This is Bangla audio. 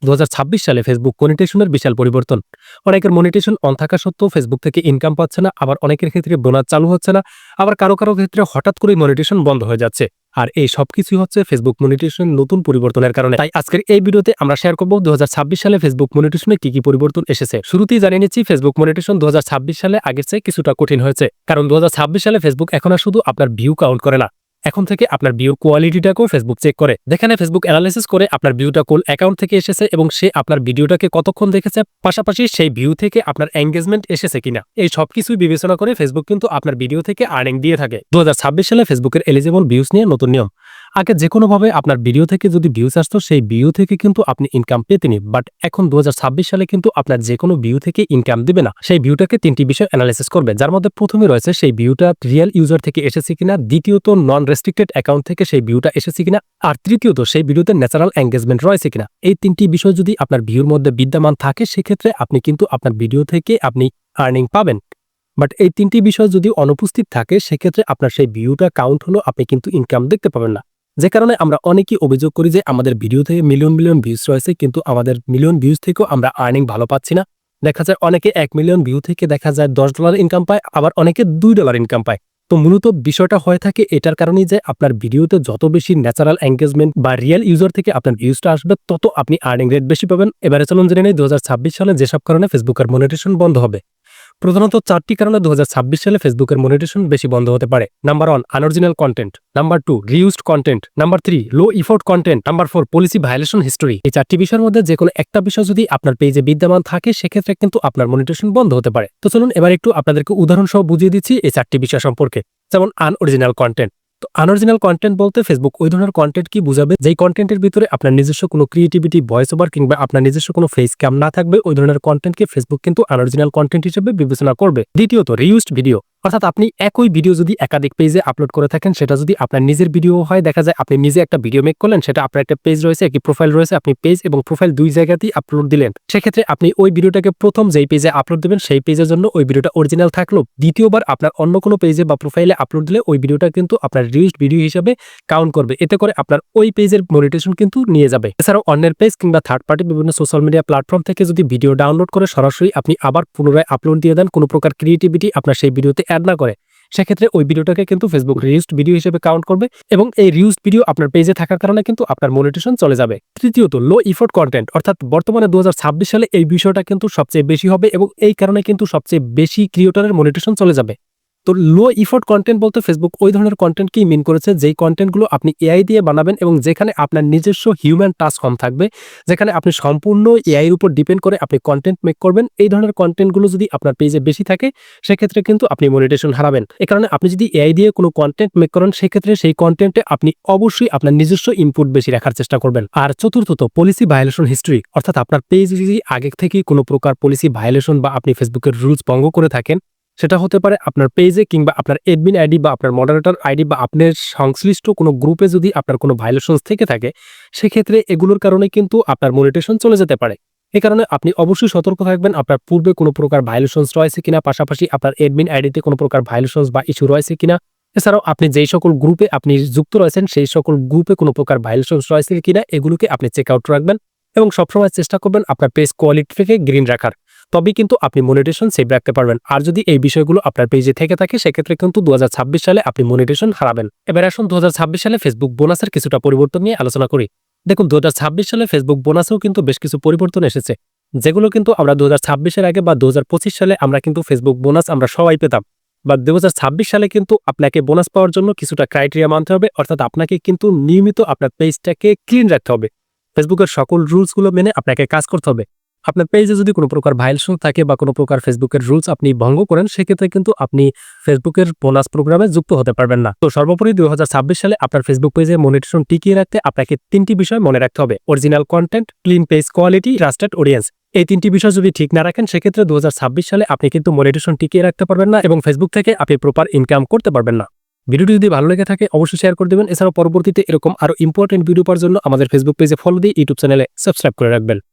2026 সালে ফেসবুক মনিটাইজেশনের বিশাল পরিবর্তন। অনেকের মনিটাইজেশন অন থাকা সত্ত্বেও ফেসবুক থেকে ইনকাম পাচ্ছে না, আবার অনেকের ক্ষেত্রে বোনাস চালু হচ্ছে না, আবার কারো ক্ষেত্রে হঠাৎ করেই মনিটাইজেশন বন্ধ হয়ে যাচ্ছে। আর এই সবকিছুই হচ্ছে ফেসবুক মনিটাইজেশন নতুন পরিবর্তনের কারণে। তাই আজকের এই ভিডিওতে আমরা শেয়ার করব 2026 সালে ফেসবুক মনিটাইজেশনে কি পরিবর্তন এসেছে। শুরুতেই জানিয়ে নিচ্ছি, ফেসবুক মনিটাইজেশন 2026 সালে আগের চেয়ে কিছুটা কঠিন হয়েছে। কারণ 2026 সালে ফেসবুক এখন আর শুধু আপনার ভিউ কাউন্ট করে না, এখন থেকে আপনার ভিউ কোয়ালিটিটাকেও ফেসবুক চেক করে। যেখানে ফেসবুক অ্যানালাইসিস করে আপনার ভিউটা কোন অ্যাকাউন্ট থেকে এসেছে এবং সে আপনার ভিডিওটাকে কতক্ষণ দেখেছে, পাশাপাশি সেই ভিউ থেকে আপনার এঙ্গেজমেন্ট এসেছে কিনা, এই সবকিছুই বিবেচনা করে ফেসবুক কিন্তু আপনার ভিডিও থেকে আর্নিং দিয়ে থাকে। 2026 সালে ফেসবুকের এলিজিবল ভিউজ নিয়ে নতুন নিয়ম। আগে যে কোনোভাবে আপনার ভিডিও থেকে যদি ভিউজ আসতো, সেই ভিউ থেকে কিন্তু আপনি ইনকাম পেতেনি। বাট এখন 2026 সালে কিন্তু আপনার যে কোনো ভিউ থেকে ইনকাম দিবে না। সেই ভিউটাকে 3টি বিষয় অ্যানালাইসিস করবে, যার মধ্যে প্রথমে রয়েছে সেই ভিউটা রিয়েল ইউজার থেকে এসেছে কিনা, দ্বিতীয়ত নন রেস্ট্রিক্টেড অ্যাকাউন্ট থেকে সেই ভিউটা এসেছে কিনা, আর তৃতীয়ত সেই ভিডিওতে ন্যাচারাল এঙ্গেজমেন্ট রয়েছে কিনা। এই 3টি বিষয় যদি আপনার ভিউর মধ্যে বিদ্যমান থাকে, সেক্ষেত্রে আপনি কিন্তু আপনার ভিডিও থেকে আপনি আর্নিং পাবেন। বাট এই 3টি বিষয় যদি অনুপস্থিত থাকে, সেক্ষেত্রে আপনার সেই ভিউটা কাউন্ট হলো, আপনি কিন্তু ইনকাম দেখতে পাবেন না। যে কারণে আমরা অনেকেই অভিযোগ করি যে আমাদের ভিডিও থেকে মিলিয়ন ভিউজ রয়েছে, কিন্তু আমাদের মিলিয়ন ভিউজ থেকেও আমরা আর্নিং ভালো পাচ্ছি না। দেখা যায় অনেকে 1 মিলিয়ন ভিউ থেকে দেখা যায় $10 ইনকাম পায়, আবার অনেকে $2 ইনকাম পায়। তো মূলত বিষয়টা হয়ে থাকে এটার কারণেই যে আপনার ভিডিওতে যত বেশি ন্যাচারাল এঙ্গেজমেন্ট বা রিয়েল ইউজার থেকে আপনার ভিউজটা আসবে, তত আপনি আর্নিং রেট বেশি পাবেন। এবারে চলুন জেনে নেই 2026 সালে যেসব কারণে ফেসবুকের মনিটাইজেশন বন্ধ হবে। প্রধানত 4টি কারণে 2026 সালে ফেসবুকের মনিটাইজেশন বেশি বন্ধ হতে পারে। Number 1, unoriginal content. Number 2, reused content. Number 3, low effort content. Number 4, policy violation history. এই 4টি বিষয়ের মধ্যে যে কোনো একটা বিষয় যদি আপনার পেজে বিদ্যমান থাকে, সেক্ষেত্রে কিন্তু আপনার মনিটাইজেশন বন্ধ হতে পারে। তো চলুন এবার একটু আপনাদেরকে উদাহরণ সহ বুঝিয়ে দিচ্ছি এই 4টি বিষয় সম্পর্কে। যেমন আনঅরিজিনাল কন্টেন্ট। তো আনঅরিজিনাল কন্টেন্ট বলতে ফেসবুক ওই ধরনের কন্টেন্ট কি বুঝাবে, যেই কন্টেন্টের ভিতরে আপনার নিজস্ব কোনো ক্রিয়েটিভিটি, ভয়েস ওভার কিংবা আপনার নিজস্ব কোনো ফেস ক্যাম না থাকবে, ওই ধরনের কন্টেন্টকে ফেসবুক কিন্তু আনঅরিজিনাল কন্টেন্ট হিসেবে বিবেচনা করবে। দ্বিতীয়ত, রিউজড ভিডিও। অর্থাৎ আপনি একই ভিডিও যদি একাধিক পেজে আপলোড করে থাকেন, সেটা যদি আপনার নিজের ভিডিও হয়, দেখা যায় আপনি নিজে একটা ভিডিও মেক করলেন, সেটা আপনার একটা পেজ রয়েছে, একটি প্রোফাইল রয়েছে, আপনি পেজ এবং প্রোফাইল দুই জায়গাতেই আপলোড দিলেন। সেক্ষেত্রে আপনি ওই ভিডিওটাকে প্রথম যেই পেজে আপলোড দেবেন, সেই পেজের জন্য ওই ভিডিওটা অরিজিনাল থাকলো, দ্বিতীয়বার আপনার অন্য কোনো পেজে বা প্রোফাইলে আপলোড দিলে ওই ভিডিওটা কিন্তু আপনার রিউজড ভিডিও হিসেবে কাউন্ট করবে। এতে করে আপনার ওই পেজের মনিটাইজেশন কিন্তু নিয়ে যাবে। এছাড়াও অন্যের পেজ কিংবা থার্ড পার্টি বিভিন্ন সোশ্যাল মিডিয়া প্ল্যাটফর্ম থেকে যদি ভিডিও ডাউনলোড করে সরাসরি আপনি আবার পুনরায় আপলোড দিয়ে দেন, কোনো প্রকার ক্রিয়েটিভিটি আপনার সেই ভিডিওতে অ্যাড না করে, সেক্ষেত্রে ওই ভিডিওটাকে কিন্তু ফেসবুক রিউজড ভিডিও হিসেবে কাউন্ট করবে এবং এই রিউজড ভিডিও আপনার পেজে থাকার কারণে কিন্তু আপনার মনিটাইজেশন চলে যাবে। তৃতীয়ত, লো ইফোর্ট কন্টেন্ট। অর্থাৎ বর্তমানে 2026 সালে এই বিষয়টা কিন্তু সবচেয়ে বেশি হবে এবং এই কারণে কিন্তু সবচেয়ে বেশি ক্রিয়েটরের মনিটাইজেশন চলে যাবে। তো লো ইফোর্ট কন্টেন্ট বলতে ফেসবুক ওই ধরনের কন্টেন্টকেই মিন করেছে, যেই কন্টেন্টগুলো আপনি এআই দিয়ে বানাবেন এবং যেখানে আপনার নিজস্ব হিউম্যান টাচ কম থাকবে, যেখানে আপনি সম্পূর্ণ এআই এর উপর ডিপেন্ড করে আপনি কন্টেন্ট মেক করবেন। এই ধরনের কন্টেন্টগুলো যদি আপনার পেজে বেশি থাকে, সেক্ষেত্রে কিন্তু আপনি মনিটাইজেশন হারাবেন। এ কারণে আপনি যদি এআই দিয়ে কোনো কন্টেন্ট মেক করেন, সেক্ষেত্রে সেই কন্টেন্টে আপনি অবশ্যই আপনার নিজস্ব ইনপুট বেশি রাখার চেষ্টা করবেন। আর চতুর্থত, পলিসি ভায়োলেশন হিস্ট্রি। অর্থাৎ আপনার পেজ যদি আগে থেকে কোনো প্রকার পলিসি ভায়োলেশন বা আপনি ফেসবুকের রুলস ভঙ্গ করে থাকেন, সেটা হতে পারে আপনার পেজে কিংবা আপনার অ্যাডমিন আইডি বা আপনার মডারেটর আইডি বা আপনার সংশ্লিষ্ট কোনো গ্রুপে যদি আপনার কোনো ভায়োলেশনস থেকে থাকে, সেক্ষেত্রে এগুলোর কারণে কিন্তু আপনার মনিটাইজেশন চলে যেতে পারে। এই কারণে আপনি অবশ্যই সতর্ক থাকবেন আপনার পূর্বে কোনো প্রকার ভায়োলেশনস রয়েছে কিনা, পাশাপাশি আপনার অ্যাডমিন আইডিতে কোনো প্রকার ভায়োলেশনস বা ইস্যু রয়েছে কিনা। এছাড়াও আপনি যেই সকল গ্রুপে আপনি যুক্ত রয়েছেন, সেই সকল গ্রুপে কোনো প্রকার ভায়োলেশনস রয়েছে কিনা, এগুলোকে আপনি চেক আউট রাখবেন এবং সবসময় চেষ্টা করবেন আপনার পেজ কোয়ালিটিকে গ্রিন রাখার। তবেই কিন্তু আপনি মনিটাইজেশন সেভ রাখতে পারবেন। আর যদি এই বিষয়গুলো আপনার পেজে থেকে থাকে, সেক্ষেত্রে কিন্তু 2026 সালে আপনি মনিটাইজেশন হারাবেন। এবার আসুন 2026 সালে ফেসবুক বোনাসের কিছুটা পরিবর্তন নিয়ে আলোচনা করি। দেখুন, 2026 সালে ফেসবুক বোনাসেও কিন্তু বেশ কিছু পরিবর্তন এসেছে, যেগুলো কিন্তু আমরা 2026-এর আগে বা 2025 সালে আমরা কিন্তু ফেসবুক বোনাস আমরা সবাই পেতাম। বা 2026 সালে কিন্তু আপনাকে বোনাস পাওয়ার জন্য কিছুটা ক্রাইটেরিয়া মানতে হবে, অর্থাৎ আপনাকে কিন্তু নিয়মিত আপনার পেজটাকে ক্লিন রাখতে হবে। ফেসবুকের সকল রুলসগুলো মেনে আপনাকে কাজ করতে হবে। আপনার পেজে যদি কোনো প্রকার ভায়োলেশন থাকে বা কোনো প্রকার ফেসবুকের রুলস আপনি ভঙ্গ করেন, সেক্ষেত্রে কিন্তু আপনি ফেসবুকের বোনাস প্রোগ্রামে যুক্ত হতে পারবেন না। তো সর্বোপরি 2026 সালে আপনার ফেসবুক পেজে মনিটাইজেশন টিকিয়ে রাখতে আপনাকে 3টি বিষয় মনে রাখতে হবে: original content, clean page quality, trusted audience. এই 3টি বিষয় যদি ঠিক না রাখেন, সেক্ষেত্রে 2026 সালে আপনি কিন্তু মনিটাইজেশন টিকিয়ে রাখতে পারবেন না এবং ফেসবুক থেকে আপনি প্রপার ইনকাম করতে পারবেন না। ভিডিওটি যদি ভালো লেগে থাকে অবশ্যই শেয়ার করে দেবেন। এছাড়াও পরবর্তীতে এরকম আরো ইম্পর্টেন্ট ভিডিও পাওয়ার জন্য আমাদের ফেসবুক পেজে ফলো দিয়ে ইউটিউব চ্যানেলে সাবস্ক্রাইব করে রাখবেন।